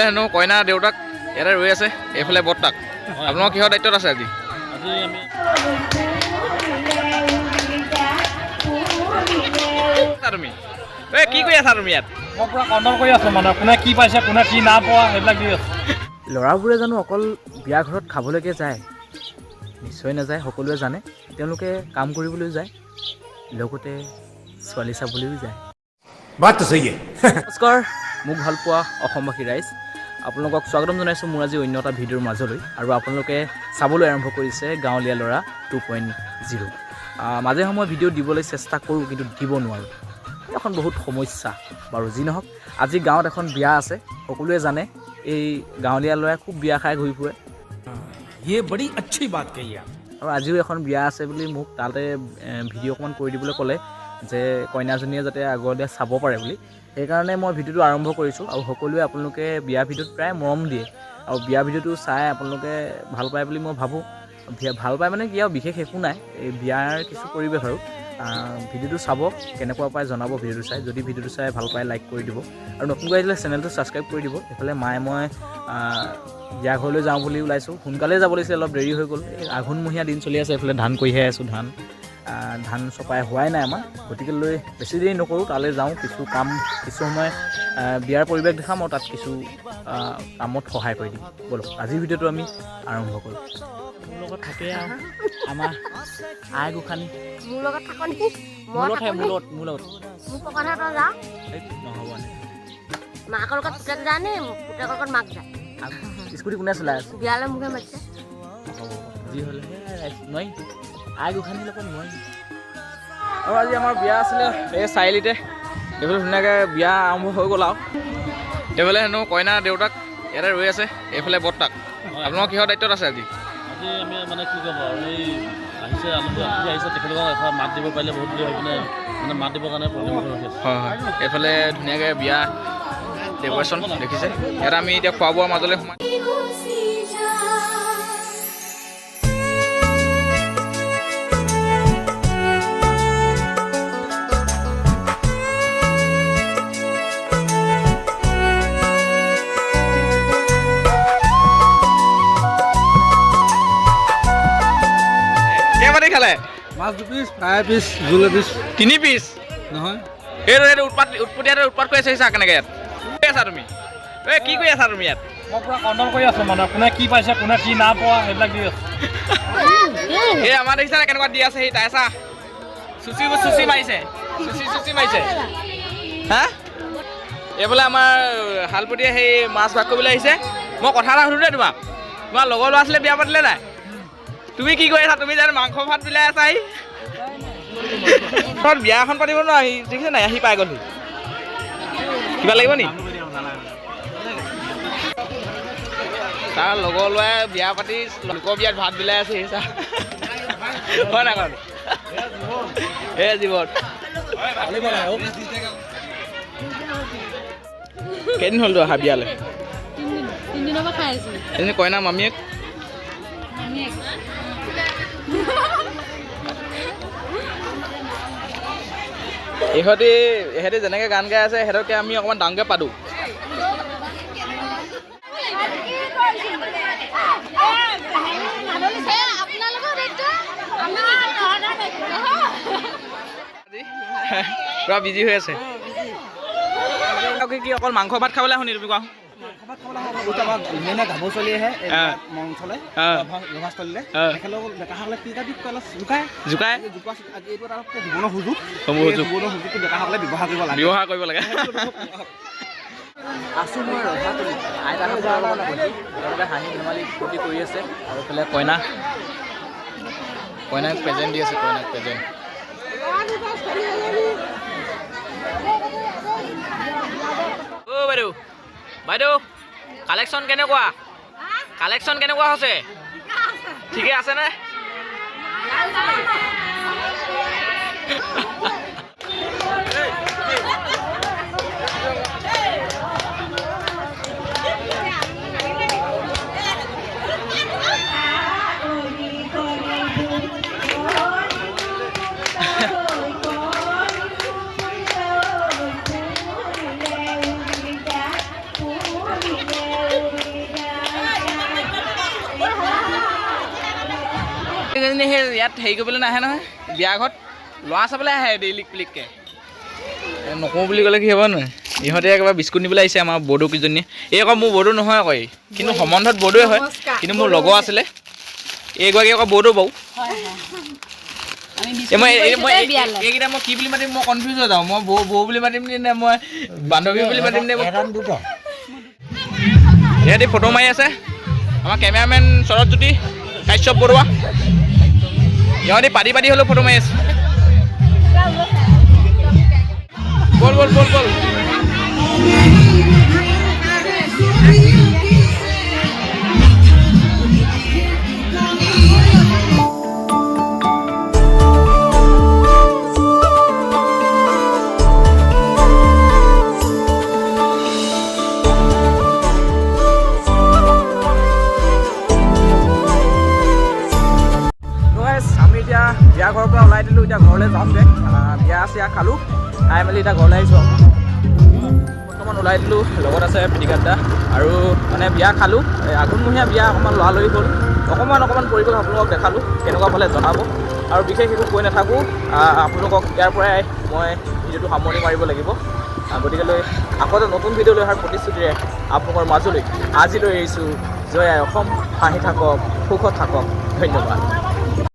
হেনো কইনা দেউতাক ইয়াতে ৰৈ আছে, এইফালে বৰ্তাক। আপোনালোকৰ কিহৰ দায়িত্বত আছে আজি? তুমি কি কৰি আছা তুমি ইয়াত? মই পুৰা কণ্ট্ৰল কৰি আছোঁ, মানে কোনে কি পাইছে কোনে কি না পোৱা সেইবিলাক দি আছোঁ। ল'ৰাবোৰে জানো অকল বিয়া ঘৰত খাবলৈকে যায়? নিশ্চয় নাযায়, সকলোৱে জানে। তেওঁলোকে কাম কৰিবলৈ যায়, লগতে ছোৱালী চাবলৈও যায়। নমস্কাৰ, মোক ভাল পোৱা অসমবাসী ৰাইজ, আপোনালোকক স্বাগতম জনাইছোঁ মোৰ আজি অন্য এটা ভিডিঅ'ৰ মাজলৈ। আৰু আপোনালোকে চাবলৈ আৰম্ভ কৰিছে গাঁৱলীয়া ল'ৰা 2.0। মাজে সময়ে ভিডিঅ' দিবলৈ চেষ্টা কৰোঁ, কিন্তু দিব নোৱাৰোঁ। এখন বহুত সমস্যা। বাৰু যি নহওক, আজি গাঁৱত এখন বিয়া আছে, সকলোৱে জানে। এই গাঁৱলীয়া ল'ৰাই খুব বিয়া খাই ঘূৰি ফুৰে। আৰু আজিও এখন বিয়া আছে বুলি মোক তাতে ভিডিঅ' অকণমান কৰি দিবলৈ ক'লে, যে কইনাজনীয়ে যাতে আগতে চাব পাৰে বুলি। সেইকাৰণে মই ভিডিঅ'টো আৰম্ভ কৰিছোঁ। আৰু সকলোৱে আপোনালোকে বিয়া ভিডিঅ'ত প্ৰায় মৰম দিয়ে, আৰু বিয়া ভিডিঅ'টো চাই আপোনালোকে ভাল পায় বুলি মই ভাবোঁ। ভাল পায় মানে কি আৰু বিশেষ একো নাই, এই বিয়াৰ কিছু পৰিৱেশ আৰু। ভিডিঅ'টো চাব, কেনেকুৱা পায় জনাব ভিডিঅ'টো চাই। যদি ভিডিঅ'টো চাই ভাল পায় লাইক কৰি দিব, আৰু নতুনকৈ আহিলে চেনেলটো ছাবস্ক্ৰাইব কৰি দিব। এইফালে মায়ে মই বিয়া ঘৰলৈ যাওঁ বুলি ওলাইছোঁ। সোনকালে যাব লাগিছিল, অলপ দেৰি হৈ গ'ল। এই আঘোণমহীয়া দিন চলি আছে, এইফালে ধান কৰিহে আছোঁ। ধান চপাই হোৱাই নাই আমাৰ, গতিকে লৈ বেছি দেৰি নকৰোঁ, তালৈ যাওঁ। কিছু সময় বিয়াৰ পৰিৱেশ দেখাম, আৰু তাত কিছু কামত সহায় কৰি দিম। ব'লক আজিৰ ভিডিঅ'টো আমি আৰম্ভ কৰোঁ। মোৰ লগত থাকে আৰু আমাৰ আই গোসাঁনী। মোৰ লগত থাক নেকি? মোৰ লগত মোক কথা তই যা। নহ'ব মাকৰ লগত পুতেক যা নে পুতেকৰ লগত মাক যা? স্কুটি কোনে চলাই আছে? বিয়ালৈ মোকে মাতিছে। হ'ব, যি হ'লে নোৱাৰি, আই গোসাঁনীৰ লগত নোৱাৰি। আৰু আজি আমাৰ বিয়া আছিলে এই চাৰিআলিতে। এইফালে ধুনীয়াকৈ বিয়া আৰম্ভ হৈ গ'ল। আৰু এইফালে হেনো কইনা দেউতাক ইয়াতে ৰৈ আছে, এইফালে বৰ্তাক। আপোনালোকৰ কিহৰ দায়িত্বত আছে আজি? আজি আমি মানে কি ক'ব আৰু, এই আহিছে আলহী আহিছে, তেখেতলোকক এখন মাত দিব পাৰিলে বহুত বুলি ভাবি মানে মাত দিবৰ কাৰণে প্ৰগ্ৰেম কৰি ৰাখি আছে। হয় হয়, এইফালে ধুনীয়াকৈ বিয়া ডেক'ৰেশ্যন দেখিছে। ইয়াত আমি এতিয়া খোৱা বোৱাৰ মাজলৈ সোমাই খালে মাছ 2 পিচ, ফ্ৰাই পিচ, জোল পিচ, 3 পিচ নহয় এইটো উৎপত্তিয়াতে কৰি আছে কেনেকৈ? ইয়াত কি আছা তুমি? কি কৰি আছা তুমি ইয়াত? মই পুৰা কণ্ট্ৰল কৰি আছোঁ, মানে কোনে কি পাইছে কোনে কি না পোৱা সেইবিলাক দি আছোঁ। এই আমাৰ দেখিছা কেনেকুৱা দি আছে, সেই তাইছা চুচি মাৰিছে, চুচি মাৰিছে। হা, এইফালে আমাৰ শালপতীয়ে সেই মাছ ভাগ কৰিবলৈ আহিছে। মই কথা এটা সুধোঁ দেই তোমাক, তোমাৰ লগৰ ল'ৰা ছোৱালীয়ে বিয়া পাতিলে নাই? তুমি কি কৰি আছা? তুমি জানো মাংস ভাত বিলাই আছা? বিয়া এখন পাতিব ন, আহি দেখিছে নাই? আহি পাই গ'লহি। কিবা লাগিব নি? তাৰ লগৰ ল'ৰাই বিয়া পাতি লোকৰ বিয়াত ভাত বিলাই আছে। হয় নাই বাৰু? এই জীৱন কেইদিন হ'লতো অহা বিয়ালৈ? 3 দিনৰ পৰা খাই আছোঁ। এজনী কইনা মামীয়েক। ইহঁতি যেনেকৈ গান গাই আছে, সিহঁতকে আমি অকণমান ডাঙৰকৈ পাতোঁ। পুৰা বিজি হৈ আছে। কি অকল মাংস ভাত খাবলৈ শুনি তুমি কোৱা? গাভৰুচলিয়েহে মঞ্চলৈ ব্যৱহাৰ কৰিব লাগে। আছোঁ মই ৰভাতলি, আইতাহঁতে হাঁহি ধেমালি ফূৰ্তি কৰি আছে। আৰু এইফালে কইনাক প্ৰেজেণ্ট দি আছে, কইনাক প্ৰেজেণ্ট। অ' বাইদেউ কালেকশ্যন কেনেকুৱা হৈছে? ঠিকে আছেনে? কেইজনী সেই ইয়াত হেৰি কৰিবলৈ নাহে নহয় বিয়া ঘৰত ল'ৰা চাবলৈ আহে ডেইলি ক্লিককৈ নকওঁ বুলি ক'লে কি হ'ব নহয় ইহঁতে একেবাৰে বিস্কুট নিবলৈ আহিছে আমাৰ বড়ো কেইজনীয়ে এই আকৌ মোৰ বড়ো নহয় আকৌ কিন্তু সম্বন্ধত বড়োৱে হয় কিন্তু মোৰ লগৰ আছিলে এইগৰাকী আকৌ বড়ো বাৰু এইকেইটা মই কি বুলি মাতিম মই কনফিউজ হৈ যাওঁ মই বৌ বুলি মাতিম নে মই বান্ধৱী বুলি মাতিম নে ইহঁতি ফটো মাৰি আছে আমাৰ কেমেৰামেন শৰৎজ্যোতি কাশ্যপ বৰুৱা ইহঁতি পাতি পাতি হ'লেও ফটো মাৰি আছে বল বল বল বল আমি এতিয়া বিয়া ঘৰৰ পৰা ওলাই দিলোঁ এতিয়া ঘৰলৈ যাওঁগৈ বিয়া চিয়া খালোঁ খাই মেলি এতিয়া ঘৰলৈ আহিছোঁ বৰ্তমান ওলাই দিলোঁ লগত আছে পিটিকাদা আৰু মানে বিয়া খালোঁ আঘোণমহীয়া বিয়া অকণমান লৰালৰি হ'ল অকণমান পৰিৱেশ আপোনালোকক দেখালোঁ কেনেকুৱা পালে জনাব আৰু বিশেষ একো কৈ নাথাকোঁ আপোনালোকক ইয়াৰ পৰাই মই ভিডিঅ'টো সামৰণি মাৰিব লাগিব গতিকেলৈ আকৌ এটা নতুন ভিডিঅ' লৈ অহাৰ প্ৰতিশ্ৰুতিৰে আপোনালোকৰ মাজলৈ আজিলৈ এৰিছোঁ জয় আই অসম হাঁহি থাকক সুখত থাকক ধন্যবাদ